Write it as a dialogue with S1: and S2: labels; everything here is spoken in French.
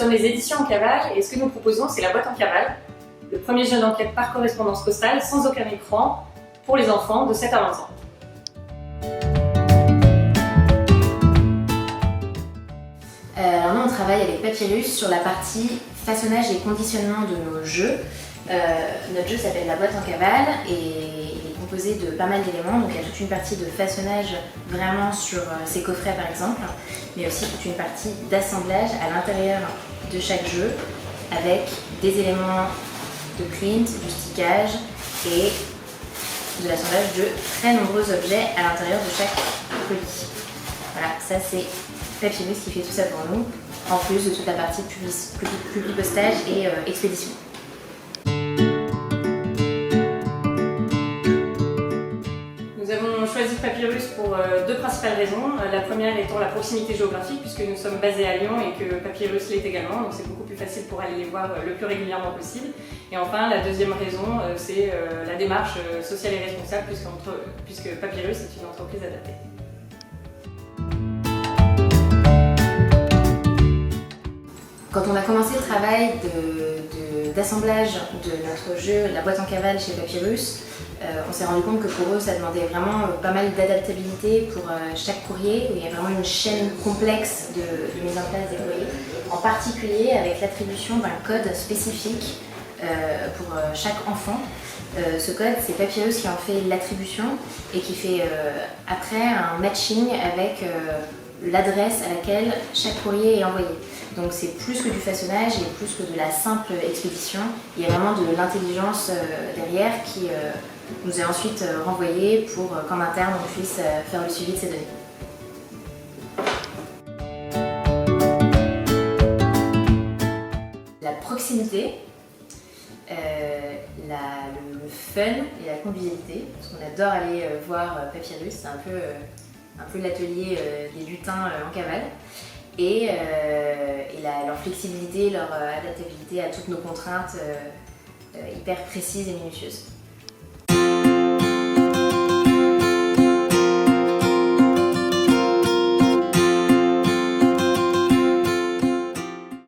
S1: sommes les éditions en cavale et ce que nous proposons, c'est la boîte en cavale, le premier jeu d'enquête par correspondance postale sans aucun écran pour les enfants de 7 à 20 ans.
S2: Alors nous on travaille avec Papyrus sur la partie façonnage et conditionnement de nos jeux. Notre jeu s'appelle la boîte en cavale et il est composé de pas mal d'éléments. Donc il y a toute une partie de façonnage vraiment sur ces coffrets par exemple, mais aussi toute une partie d'assemblage à l'intérieur de chaque jeu avec des éléments de print, du stickage et de l'assemblage de très nombreux objets à l'intérieur de chaque colis. Voilà, ça c'est Papyrus qui fait tout ça pour nous, en plus de toute la partie publipostage et expédition.
S1: Nous avons choisi Papyrus pour deux principales raisons. La première étant la proximité géographique, puisque nous sommes basés à Lyon et que Papyrus l'est également, donc c'est beaucoup plus facile pour aller les voir le plus régulièrement possible. Et enfin, la deuxième raison, c'est la démarche sociale et responsable, puisque Papyrus est une entreprise adaptée.
S2: Quand on a commencé le travail d'assemblage de notre jeu, la boîte en cavale chez Papyrus, on s'est rendu compte que pour eux ça demandait vraiment pas mal d'adaptabilité pour chaque courrier. Il y a vraiment une chaîne complexe de mise en place des courriers, en particulier avec l'attribution d'un code spécifique pour chaque enfant. Ce code, c'est Papyrus qui en fait l'attribution et qui fait après un matching avec l'adresse à laquelle chaque courrier est envoyé. Donc c'est plus que du façonnage et plus que de la simple expédition. Il y a vraiment de l'intelligence derrière qui nous est ensuite renvoyée pour qu'en interne on puisse faire le suivi de ces données. La proximité, le fun et la convivialité, parce qu'on adore aller voir Papyrus, c'est un peu l'atelier des lutins en cavale. Et leur flexibilité, leur adaptabilité à toutes nos contraintes hyper précises et minutieuses.